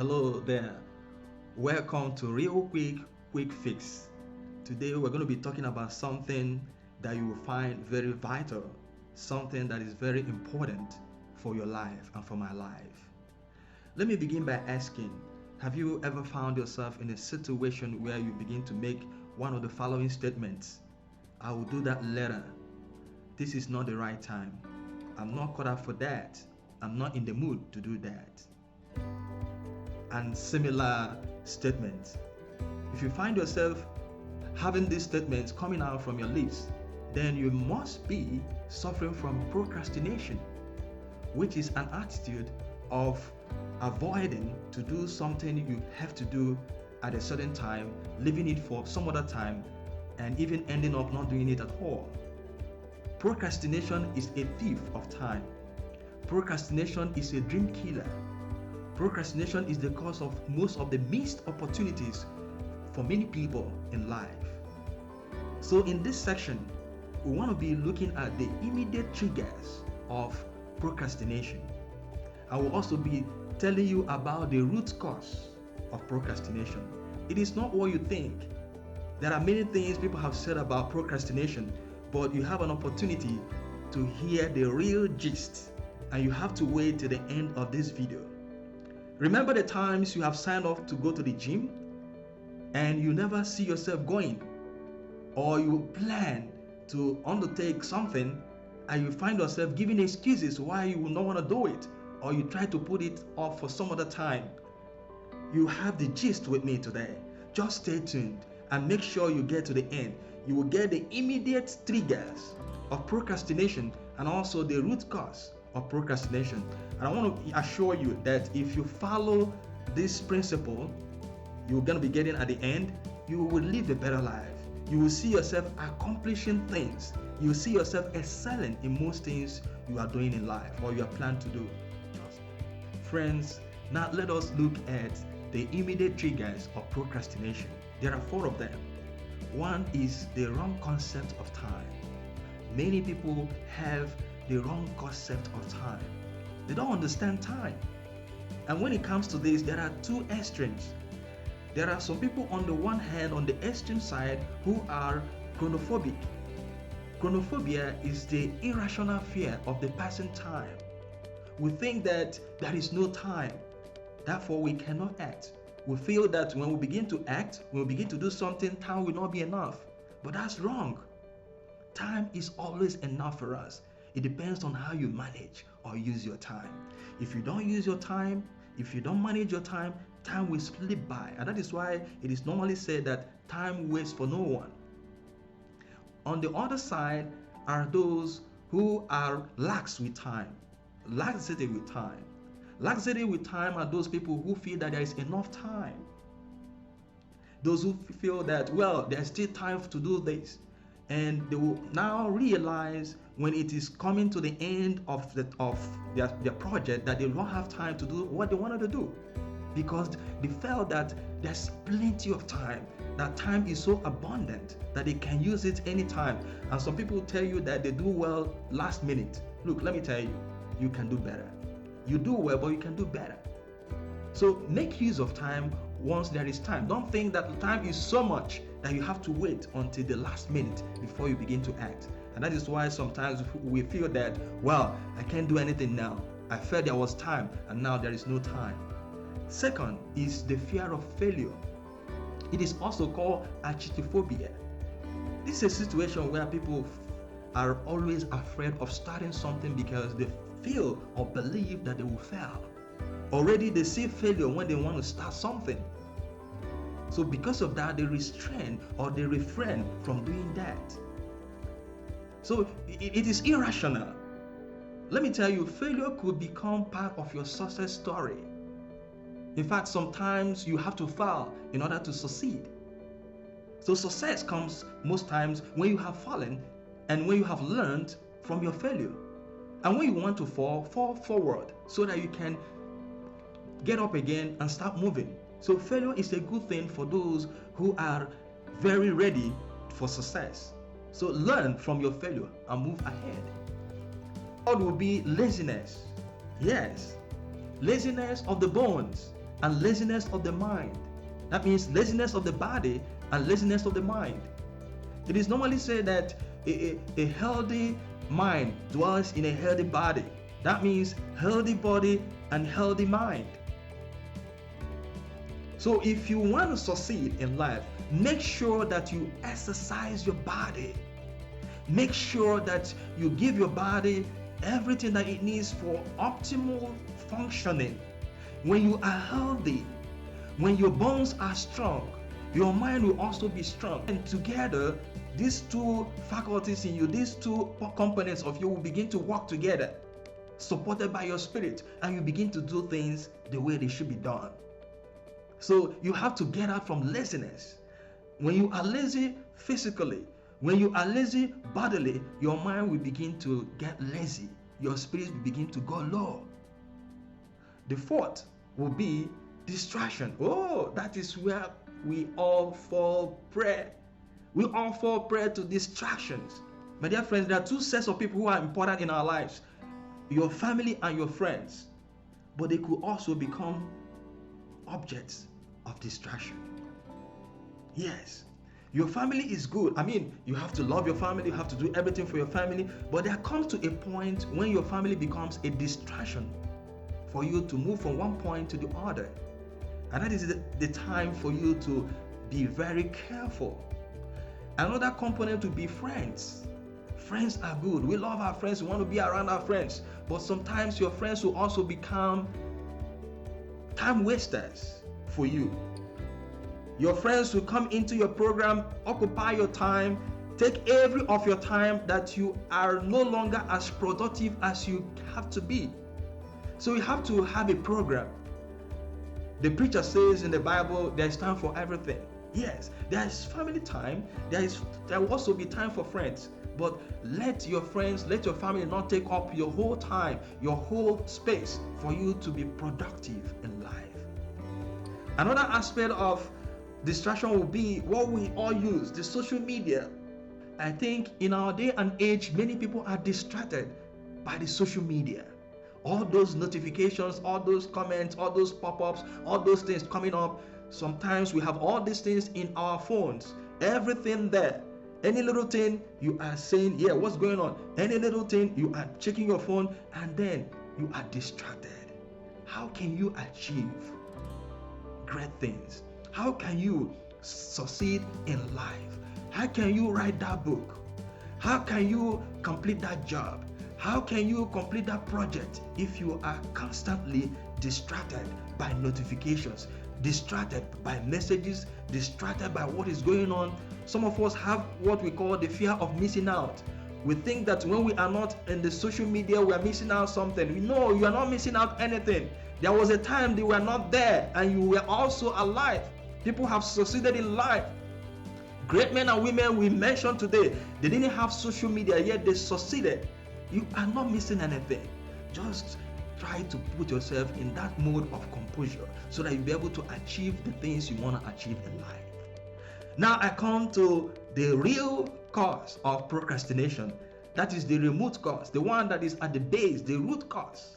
Hello there. Welcome to Real Quick Fix. Today we're going to be talking about something that you will find very vital, something that is very important for your life and for my life. Let me begin by asking, have you ever found yourself in a situation where you begin to make one of the following statements? I will do that later. This is not the right time. I'm not caught up for that. I'm not in the mood to do that. And similar statements. If you find yourself having these statements coming out from your lips, then you must be suffering from procrastination, which is an attitude of avoiding to do something you have to do at a certain time, leaving it for some other time, and even ending up not doing it at all. Procrastination is a thief of time. Procrastination is a dream killer. Procrastination is the cause of most of the missed opportunities for many people in life. So in this section, we want to be looking at the immediate triggers of procrastination. I will also be telling you about the root cause of procrastination. It is not what you think. There are many things people have said about procrastination, but you have an opportunity to hear the real gist, and you have to wait till the end of this video. Remember the times you have signed up to go to the gym and you never see yourself going, or you plan to undertake something and you find yourself giving excuses why you will not want to do it, or you try to put it off for some other time. You have the gist with me today. Just stay tuned and make sure you get to the end. You will get the immediate triggers of procrastination and also the root cause of procrastination. And I want to assure you that if you follow this principle, you're going to be getting at the end, you will live a better life. You will see yourself accomplishing things. You will see yourself excelling in most things you are doing in life or you are planned to do. Friends, now let us look at the immediate triggers of procrastination. There are 4 of them. One is the wrong concept of time. Many people have the wrong concept of time. They don't understand time. And when it comes to this, there are 2 extremes. There are some people on the one hand, on the extreme side, who are goonaphobic. Goonophobia is the irrational fear of the passing time. We think that there is no time, therefore we cannot act. We feel that when we begin to act, when we begin to do something, time will not be enough. But that's wrong. Time is always enough for us. It depends on how you manage or use your time. If you don't use your time, if you don't manage your time, time will slip by. And that is why it is normally said that time waits for no one. On the other side are those who are lax with time, laxity with time. Laxity with time are those people who feel that there is enough time. Those who feel that, well, there's still time to do this. And they will now realize when it is coming to the end of their project that they don't have time to do what they wanted to do, because they felt that there's plenty of time, that time is so abundant that they can use it anytime. And some people tell you that they do well last minute. Look, let me tell you, you can do better. You do well, but you can do better. So make use of time once there is time. Don't think that time is so much that you have to wait until the last minute before you begin to act. And that is why sometimes we feel that, well, I can't do anything now. I felt there was time and now there is no time. Second is the fear of failure. It is also called achitophobia. This is a situation where people are always afraid of starting something because they feel or believe that they will fail. Already they see failure when they want to start something. So because of that, they restrain or they refrain from doing that. So it is irrational. Let me tell you, failure could become part of your success story. In fact, sometimes you have to fail in order to succeed. So success comes most times when you have fallen and when you have learned from your failure. And when you want to fall forward so that you can get up again and start moving. So failure is a good thing for those who are very ready for success. So learn from your failure and move ahead. Third will be laziness. Yes, laziness of the bones. and laziness of the mind. That means laziness of the body and laziness of the mind. It is normally said that a healthy mind dwells in a healthy body. That means healthy body and healthy mind. So if you want to succeed in life, make sure that you exercise your body. Make sure that you give your body everything that it needs for optimal functioning. When you are healthy, when your bones are strong, your mind will also be strong. And together, these two faculties in you, these two components of you will begin to work together, supported by your spirit, and you begin to do things the way they should be done. So you have to get out from laziness. When you are lazy physically, when you are lazy bodily, your mind will begin to get lazy. Your spirit will begin to go low. The fourth will be distraction. Oh, that is where we all fall prey. We all fall prey to distractions. My dear friends, there are two sets of people who are important in our lives: your family and your friends. But they could also become objects of distraction. Yes, your family is good. I mean, you have to love your family, you have to do everything for your family, but there comes to a point when your family becomes a distraction for you to move from one point to the other. And that is the time for you to be very careful. Another component would be friends. Friends are good. We love our friends. We want to be around our friends. But sometimes your friends will also become time wasters for you. Your friends will come into your program, occupy your time, take every of your time that you are no longer as productive as you have to be. So you have to have a program. The preacher says in the Bible, there is time for everything. Yes, there is family time. There will also be time for friends. But let your friends, let your family not take up your whole time, your whole space for you to be productive in life. Another aspect of distraction will be what we all use, the social media. I think in our day and age, many people are distracted by the social media. All those notifications, all those comments, all those pop-ups, all those things coming up. Sometimes we have all these things in our phones, everything there. Any little thing you are saying, yeah, what's going on? Any little thing you are checking your phone, and then you are distracted. How can you achieve great things? How can you succeed in life? How can you write that book? How can you complete that job? How can you complete that project if you are constantly distracted by notifications, distracted by messages, distracted by what is going on? Some of us have what we call the fear of missing out. We think that when we are not in the social media, we are missing out something. No, you are not missing out anything. There was a time they were not there and you were also alive. People have succeeded in life. Great men and women we mentioned today, they didn't have social media, yet they succeeded. You are not missing anything. Just try to put yourself in that mode of composure so that you'll be able to achieve the things you want to achieve in life. Now I come to the real cause of procrastination. That is the remote cause, the one that is at the base, the root cause.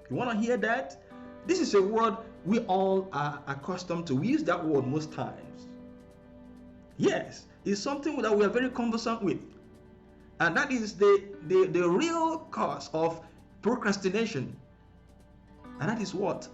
You want to hear that? This is a word we all are accustomed to. We use that word most times. Yes, it's something that we are very conversant with. And that is the real cause of procrastination. And that is what?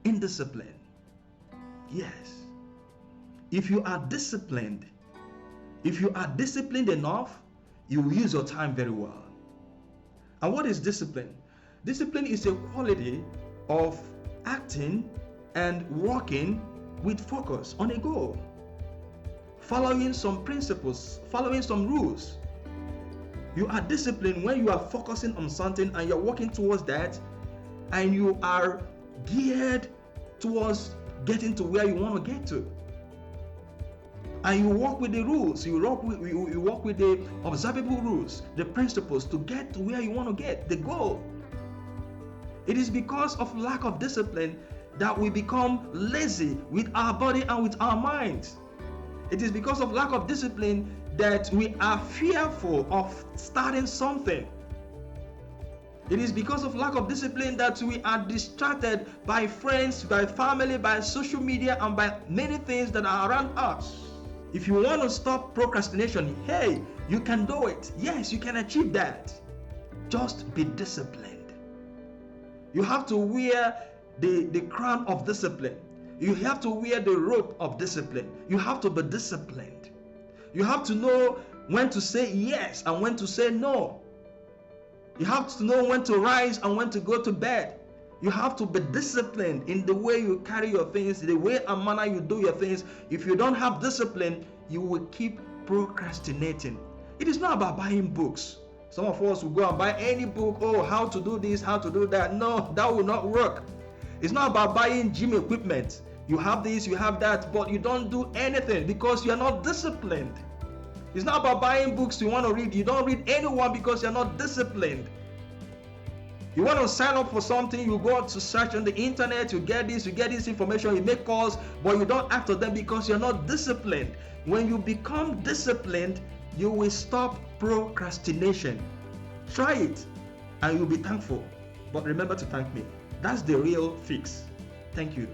Indiscipline. Yes. If you are disciplined enough, you will use your time very well. And what is discipline? Discipline is a quality of acting and working with focus on a goal, following some principles, following some rules. You are disciplined when you are focusing on something and you're working towards that, and you are geared towards getting to where you want to get to. And you work with the rules, you work with the observable rules, the principles to get to where you want to get, the goal. It is because of lack of discipline that we become lazy with our body and with our minds. It is because of lack of discipline that we are fearful of starting something. It is because of lack of discipline that we are distracted by friends, by family, by social media, and by many things that are around us. If you want to stop procrastination, hey, you can do it. Yes, you can achieve that. Just be disciplined. You have to wear the crown of discipline. You have to wear the robe of discipline. You have to be disciplined. You have to know when to say yes and when to say no. You have to know when to rise and when to go to bed. You have to be disciplined in the way you carry your things, the way and manner you do your things. If you don't have discipline, you will keep procrastinating. It is not about buying books. Some of us will go and buy any book, oh, how to do this, how to do that. No, that will not work. It's not about buying gym equipment. You have this, you have that, but you don't do anything because you are not disciplined. It's not about buying books you want to read. You don't read anyone because you're not disciplined. You want to sign up for something, you go to search on the internet, you get this information, you make calls, but you don't act on them because you're not disciplined. When you become disciplined, you will stop procrastination. Try it and you'll be thankful. But remember to thank me. That's the real fix. Thank you.